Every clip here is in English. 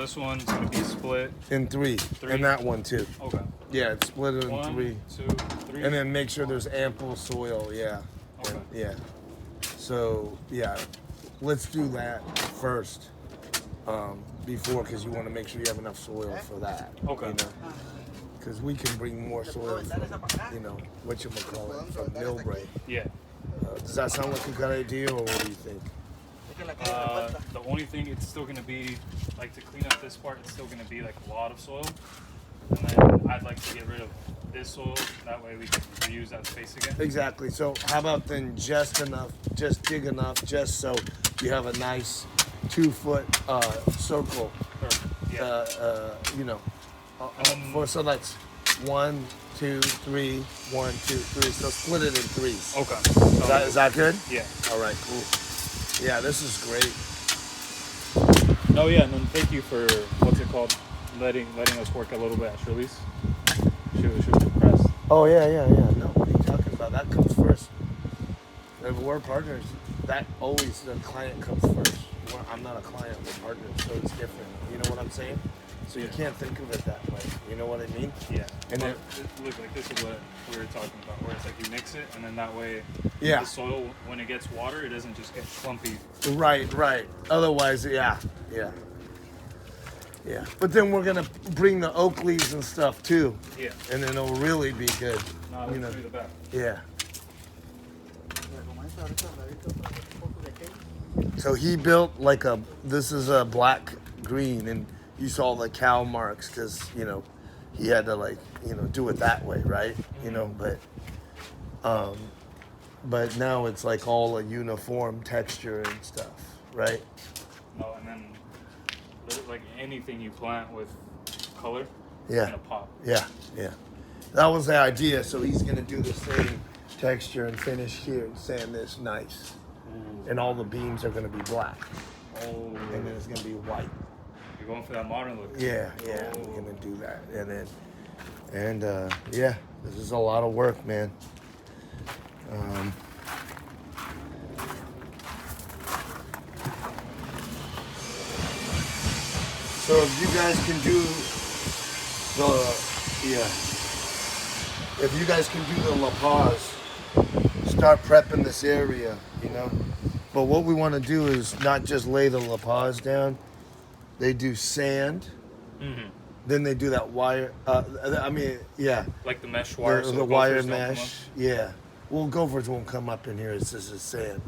This one's going to be split in three. And that one too. Okay. Yeah, it's split it in 1, three. 2, 3. And then make sure there's ample soil, yeah. Okay. And, yeah. So, yeah, let's do that first before, because you want to make sure you have enough soil for that. Okay. You know? Because we can bring more soil from, whatchamacallit, from Millbrae. Yeah. Does that sound like a good idea, or what do you think? The only thing, it's still going to be, like, to clean up this part, it's still going to be, like, a lot of soil. And then I'd like to get rid of this soil. That way we can reuse that space again. Exactly. So how about then just dig enough, just so you have a nice 2-foot circle. Perfect. Yeah. So that's 1, 2, 3, 1, 2, 3. So split it in threes. Okay. Is that good? Yeah. All right, cool. Yeah, this is great. Oh yeah, and then thank you for letting us work a little bit at Shirley's. She was impressed. Oh yeah. No, what are you talking about? That comes first. If we're partners, the client comes first. I'm not a client, we're partners, so it's different. You know what I'm saying? So you can't think of it that way. You know what I mean? Yeah. And then look, like this is what we were talking about, where it's like you mix it, and then that way, yeah, the soil, when it gets water, it doesn't just get clumpy. Right. Otherwise, yeah. But then we're gonna bring the oak leaves and stuff too. Yeah. And then it'll really be good. No, you know. The back. Yeah. So he built this is a black green, and you saw the cow marks because, he had to do it that way, right? But now it's like all a uniform texture and stuff, right? No, and then like anything you plant with color, yeah, it's gonna pop. Yeah. That was the idea. So he's gonna do the same texture and finish here and sand this nice. And all the beams are going to be black. Oh. And then it's going to be white. You're going for that modern look. Yeah, we're going to do that. And this is a lot of work, man. So if you guys can do the La Paz, start prepping this area, But what we want to do is not just lay the La Paz down. They do sand. Mm-hmm. Then they do that wire. Like the mesh wire. The wire mesh. Yeah. Well, gophers won't come up in here. It's just sand.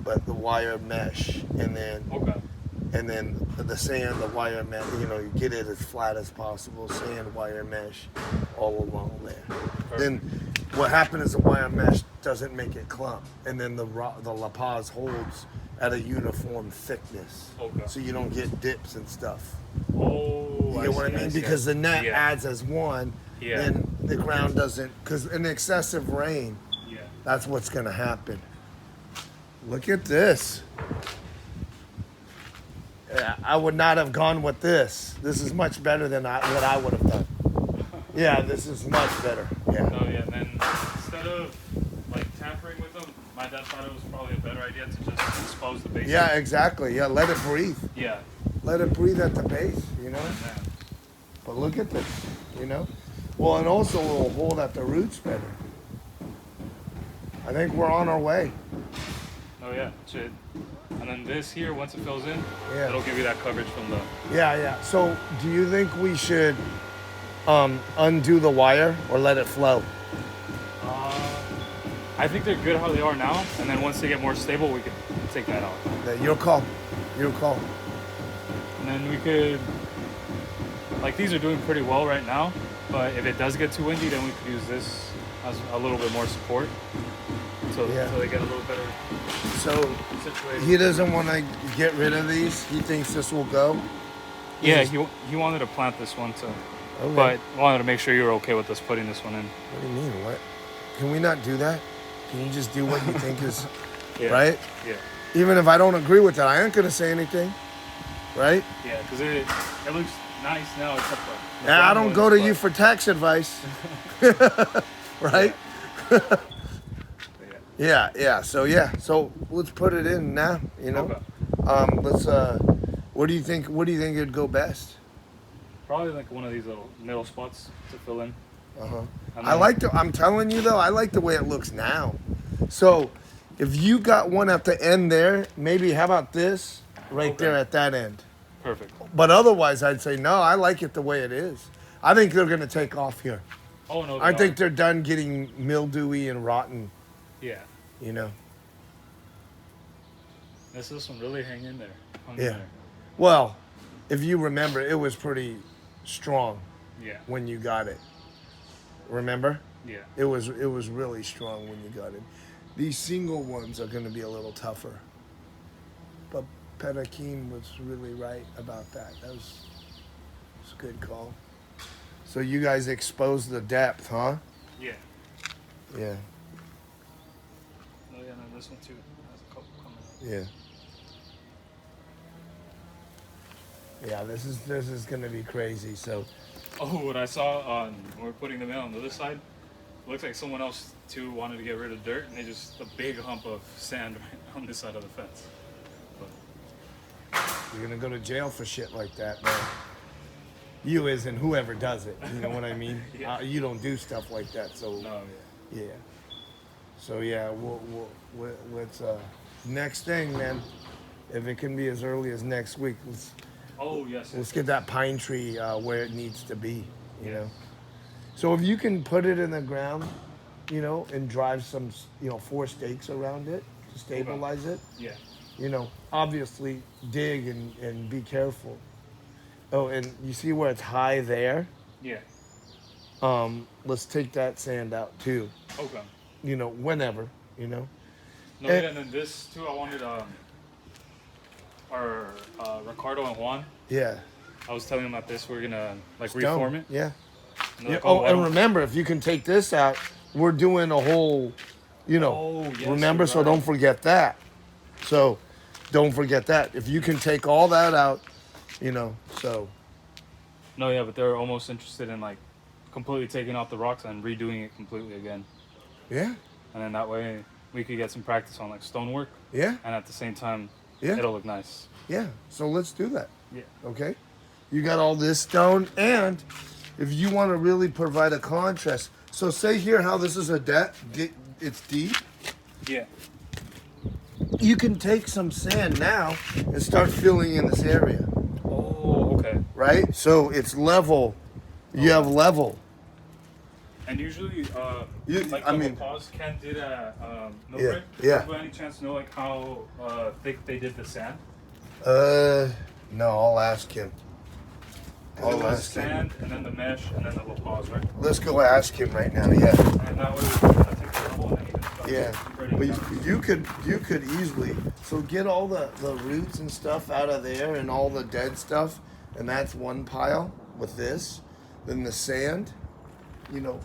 But the wire mesh, and then the sand, the wire mesh. You get it as flat as possible. Sand, wire mesh, all along there. Perfect. Then what happens is the wire mesh doesn't make it clump, and then the La Paz holds at a uniform thickness, so you don't get dips and stuff. Oh, you know what I mean? Because the net adds as one, then the ground doesn't. Because in excessive rain, that's what's going to happen. Look at this. I would not have gone with this. This is much better than what I would have done. Yeah, this is much better. Yeah. Oh yeah, and then instead of tampering with them, my dad thought it was probably a better idea to just expose the base. Yeah, exactly. Yeah, let it breathe. Yeah. Let it breathe at the base, Yeah. But look at this, Well, and also it'll hold at the roots better. I think we're on our way. Oh yeah, shit. And then this here, once it fills in, it'll give you that coverage from the... Yeah. So do you think we should undo the wire or let it flow? I think they're good how they are now, and then once they get more stable, we can take that out. Your call. And then we could... these are doing pretty well right now, but if it does get too windy, then we could use this as a little bit more support. So they get a little better. So he doesn't want to get rid of these. He thinks this will go. Yeah, he wanted to plant this one too, but wanted to make sure you were okay with us putting this one in. What do you mean? What? Can we not do that? Can you just do what you think is right? Yeah. Even if I don't agree with that, I ain't gonna say anything, right? Yeah, because it looks nice now, except for. I don't go to you for tax advice, right? Yeah. So let's put it in now. Okay. Let's What do you think? What do you think would go best? Probably like one of these little middle spots to fill in. I like the. I'm telling you though, I like the way it looks now. So, if you got one at the end there, maybe how about this right there at that end? Perfect. But otherwise, I'd say no. I like it the way it is. I think they're gonna take off here. Oh no. I think they're done getting mildewy and rotten. Yeah. You know. This one really hang in there. Hung in Yeah. there. Well, if you remember, it was pretty strong Yeah. when you got it. Remember? Yeah. It was really strong when you got it. These single ones are going to be a little tougher. But Petakim was really right about that. That was a good call. So you guys exposed the depth, huh? Yeah. Yeah. Oh yeah, and this one too. Has a couple coming up. Yeah. Yeah, this is going to be crazy. So Oh, what I saw on when we're putting them in on the other side, it looks like someone else too wanted to get rid of dirt, and they just a big hump of sand right on this side of the fence. But you're going to go to jail for shit like that, man. You is and whoever does it. You know what I mean? Yeah. You don't do stuff like that. So no, yeah. So yeah, let's next thing, man. If it can be as early as next week, let's get that pine tree where it needs to be. You know. So if you can put it in the ground, you know, and drive some, 4 stakes around it to stabilize it. Yeah. You know, obviously dig and be careful. Oh, and you see where it's high there? Yeah. Let's take that sand out too. Okay. You know, whenever, you know. No, and then this too, I wanted our Ricardo and Juan. Yeah. I was telling them about this. We're gonna like Stone. reform it. Yeah. And Yeah. like, Oh, why and don't- remember, if you can take this out, we're doing a whole, remember, so don't forget that. So don't forget that. If you can take all that out, so. No, yeah, but they're almost interested in like completely taking off the rocks and redoing it completely again. Yeah. And then that way we could get some practice on like stonework. Yeah. And at the same time, Yeah. it'll look nice. Yeah. So let's do that. Yeah. Okay. You got all this stone, and if you want to really provide a contrast, so say here how this is it's deep. Yeah. You can take some sand now and start filling in this area. Oh, okay. Right? So it's level. You have level. And usually, pause Ken did a milk yeah. By any chance know like how thick they did the sand? No, I'll ask him. I'll ask him. Sand and then the mesh and then the little pause, right? Let's go ask him right now. Yeah. And that way we're gonna take the level and then even start. Yeah. But you could easily get all the roots and stuff out of there and all the dead stuff, and that's one pile with this. Then the sand,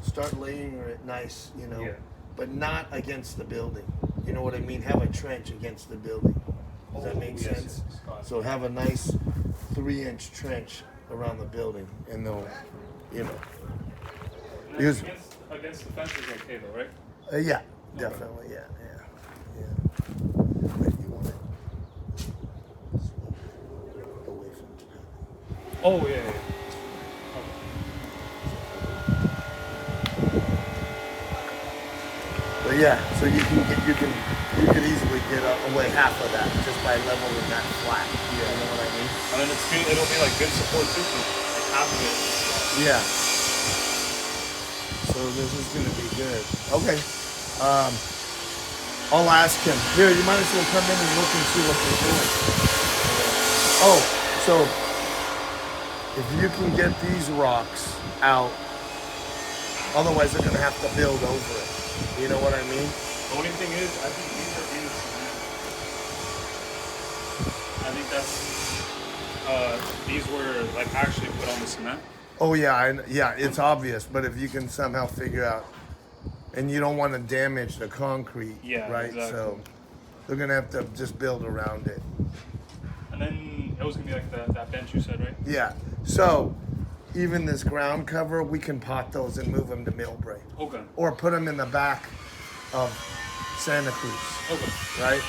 start laying it nice, Yeah. but not against the building. You know what I mean? Have a trench against the building. Does that make sense? Yes. So have a nice 3-inch trench around the building, and they'll, Because, against the fence is okay though, right? Yeah, definitely, yeah. Wait, you want it away from the Oh yeah. But yeah, so you can easily get away half of that just by leveling that flat. Yeah. You know what I mean? And then it'll be like good support too, so like half of it. Yeah. So this is gonna be good. Okay. I'll ask him. Here, you might as well come in and look and see what they're doing. Oh, so if you can get these rocks out, otherwise they're gonna have to build over it. You know what I mean? The only thing is, I think these are in cement. I think that's these were like actually put on the cement. Oh yeah, it's obvious. But if you can somehow figure out, and you don't want to damage the concrete, Yeah, right? exactly. So they're gonna have to just build around it. And then it was gonna be like that bench you said, right? Yeah. So even this ground cover, we can pot those and move them to Millbrae. Okay. Or put them in the back of Santa Cruz, Okay. right?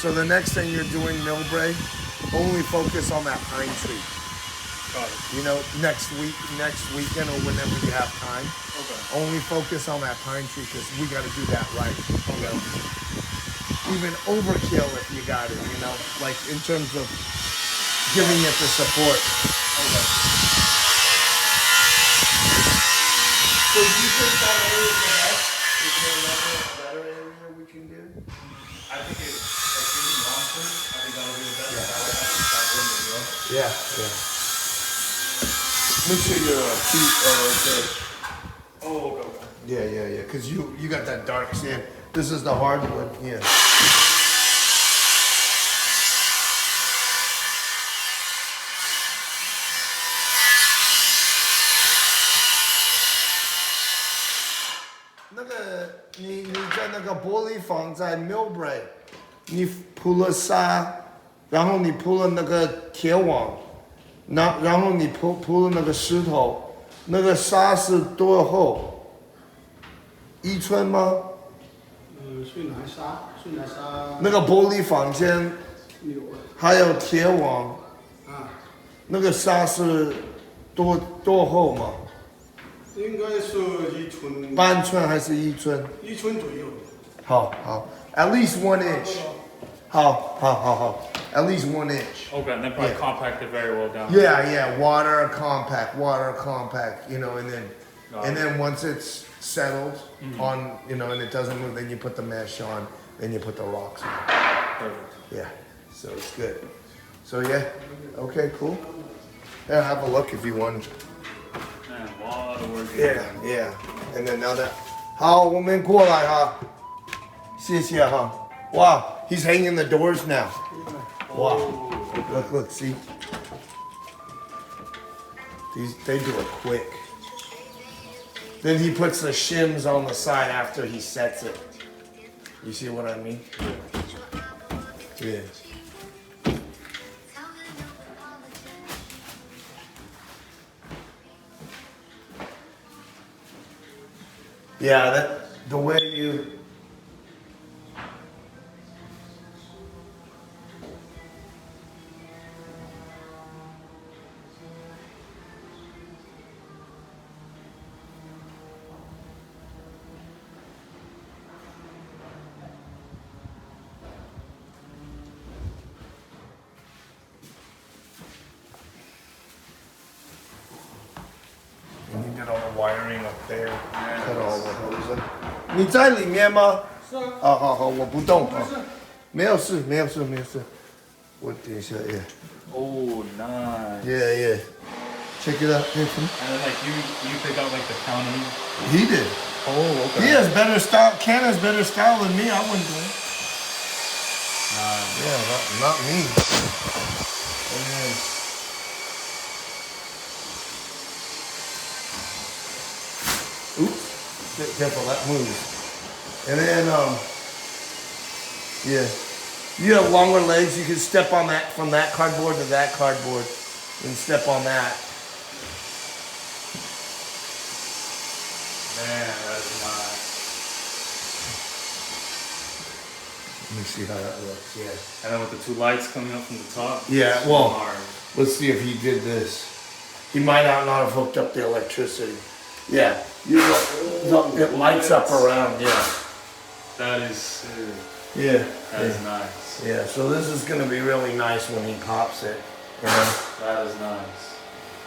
So the next thing you're doing, Millbrae, only focus on that pine tree. Got it. You know, next weekend or whenever you have time. Okay. Only focus on that pine tree because we got to do that right. You know? Even overkill if you got it, you know, like in terms of giving it the support. Okay. So do you think that area is the best? Is there another better area we can do? I think it's like really long term. I think that'll be the best. Yeah. That way I can stop doing it, you know? Yeah, yeah. Make sure your feet are okay. Oh, okay. Yeah. Because you got that dark sand. This is the hardwood. Yeah.你在那个玻璃房在 Millbrae， 你铺了沙，然后你铺了那个铁网，然后你铺了那个石头，那个沙是多厚？1寸吗？水南沙。那个玻璃房间还有铁网，那个沙是多厚吗？应该是1寸。半寸还是1寸？1寸左右。好，at least 1 inch。好，at least 1 inch。 Okay, and then probably compact it very well down. Yeah, water compact, you know, and then once it's settled on, you know, and it doesn't move, then you put the mesh on, then you put the rocks on. Perfect. Yeah, so it's good. So yeah, okay, cool. Yeah, have a look if you want. Man, a lot of work. Yeah, and then now that, 好，我们过来哈，谢谢哈。Wow, he's hanging the doors now. Wow, look, see. They do it quick. Then he puts the shims on the side after he sets it. You see what I mean? Yeah. Yeah, the way you... And you did all the wiring up there, cut all the hoses. 你在里面吗？是啊。好，我不动啊。没有事。我等一下 yeah. Oh, nice. Yeah. Check it out. And then like you pick out like the counting. He did. Oh, okay. He has better style. Ken has better style than me. I wouldn't do it. Nice. Yeah, not me. And then, oops. Careful, that moves. And then, yeah. You have longer legs. You can step on that from that cardboard to that cardboard and step on that. Man, that is nice. Let me see how that looks. Yeah. And then with the 2 lights coming up from the top. Yeah, so well, hard. let's see if he did this. He might not have hooked up the electricity. Yeah, it lights up around, yeah. That is sick. Yeah. That is nice. Yeah, so this is going to be really nice when he pops it. You know? That is nice.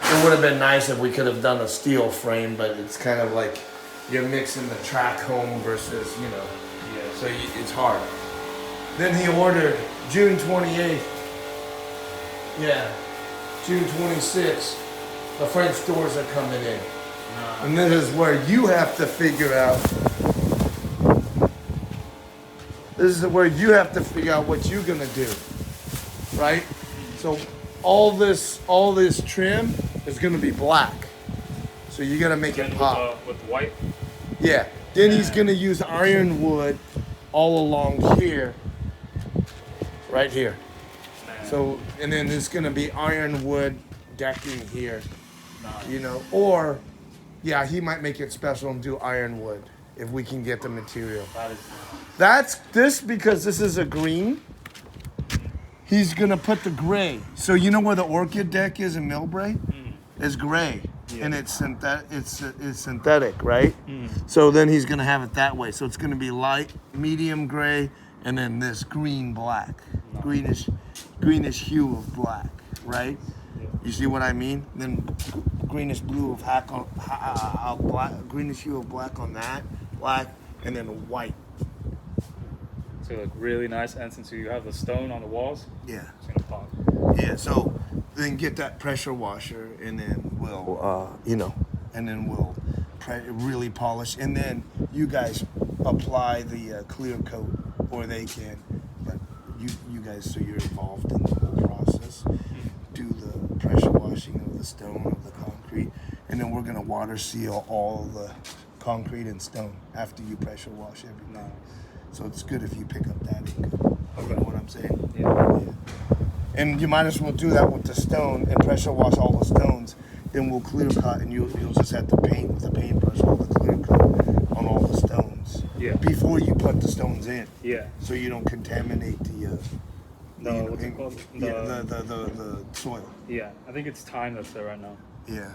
It would have been nice if we could have done a steel frame, but it's kind of like you're mixing the track home versus, you know. Yeah. So it's hard. Then he ordered June 28th. Yeah, June 26th. The French doors are coming in. And this is where you have to figure out. This is where you have to figure out what you're gonna do, right? So all this trim is gonna be black. So you gotta make it pop. With white. Yeah. Then he's gonna use ironwood all along here, right here. So and then there's gonna be ironwood decking here, you know, or. Yeah, he might make it special and do ironwood if we can get the material. That is That's this because this is a green. he's gonna put the gray. So you know where the orchid deck is in Millbrae? It's gray, and it's synthetic, right? So then he's gonna have it that way. So it's gonna be light, medium gray, and then this green black, greenish hue of black, right? You see what I mean? Then greenish blue of black, greenish hue of black on that, black, and then white. So look really nice, and since you have the stone on the walls, Yeah. it's gonna pop. Yeah. So then get that pressure washer, and then we'll, and then we'll really polish, and then you guys apply the clear coat, or they can, but you guys, so you're involved in the whole process. Do the pressure washing of the stone, of the concrete, and then we're gonna water seal all the concrete and stone after you pressure wash everything. Nice. So it's good if you pick up that income. You know what I'm saying? Yeah. And you might as well do that with the stone and pressure wash all the stones. Then we'll clear cut, and you'll just have to paint with a paintbrush all the clear cut on all the stones. Yeah. Before you put the stones in. Yeah. So you don't contaminate the What's it called? the soil. Yeah, I think it's time that's there right now. Yeah.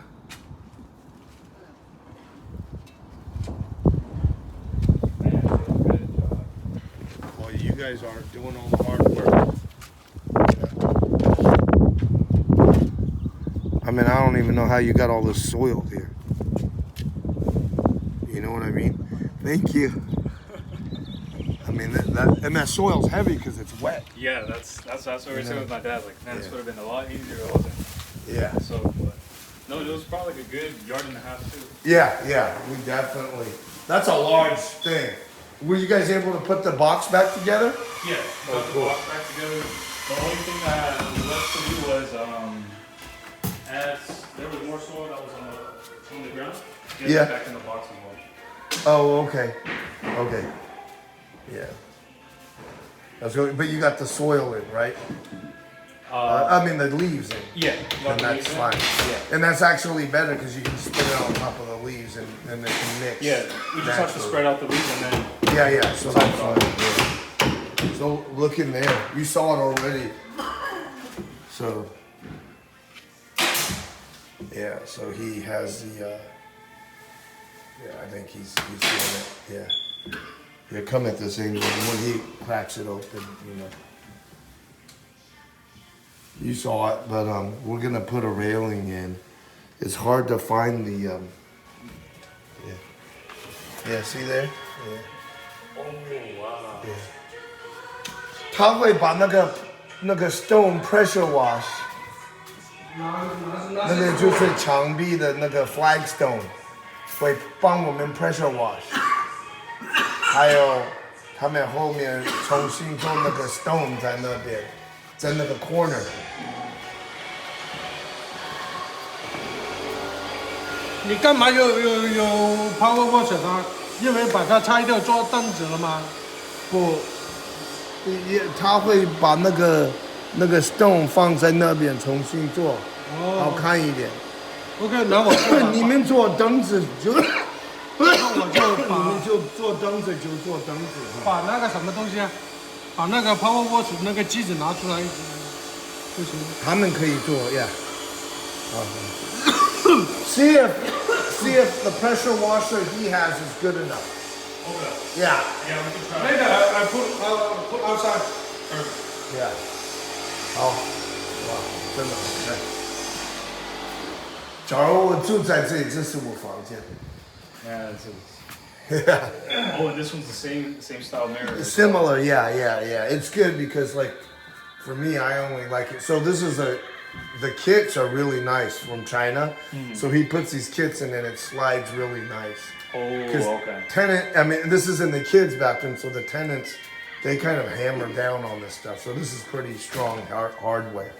Well, you guys are doing all the hard work. I mean, I don't even know how you got all this soil here. You know what I mean? Thank you. I mean, that soil's heavy because it's wet. Yeah, that's what we were saying with my dad. Like, man, this Yeah. would have been a lot easier if it wasn't. Yeah. So, but, no, it was probably like a good yard and a half too. Yeah, we definitely. That's a large thing. Were you guys able to put the box back together? Yeah, got the box back together. The only thing that was left to do was, as there was more soil that was on the ground, get it back in the box as well. Oh, okay. Okay. Yeah. That's good. But you got the soil in, right? I mean the leaves in. Yeah. And that's fine. Yeah. And that's actually better because you can spin it on top of the leaves and they can mix. Yeah, we just have to spread out the leaves and then. Yeah. So that's fine. Yeah. So look in there. You saw it already. So. Yeah. So he has the. Yeah, I think he's doing it. Yeah. Yeah. Come at this angle, and when he cracks it open, you know. You saw it, but we're gonna put a railing in. It's hard to find the. Yeah. See there? Yeah. Oh wow. Yeah. 他会把那个stone pressure wash，那个就是墙壁的那个 flagstone，会帮我们 pressure wash。还有他们后面重新做那个 stone 在那边，在那个 corner。你干嘛有 power wash 它？因为把它拆掉做凳子了吗？不，他会把那个 stone 放在那边重新做，好看一点。OK， 那我做吧。你们做凳子就，那我就你们就做凳子就做凳子。把那个什么东西啊，把那个 power wash 那个机子拿出来就行。他们可以做呀。See if the pressure washer he has is good enough. Okay. Yeah. Yeah, we can try. Later I put outside. Yeah. 好，哇，真的好看。假如我住在这里，这是我房间。Yeah, it's Yeah. oh, and this one's the same style mirror. Similar, yeah. It's good because, like, for me, I only like it. So this is the kits are really nice from China. So he puts these kits in and it slides really nice. Oh, okay. This is in the kids' bathroom, so the tenants, they kind of hammer down on this stuff. So this is pretty strong hardware.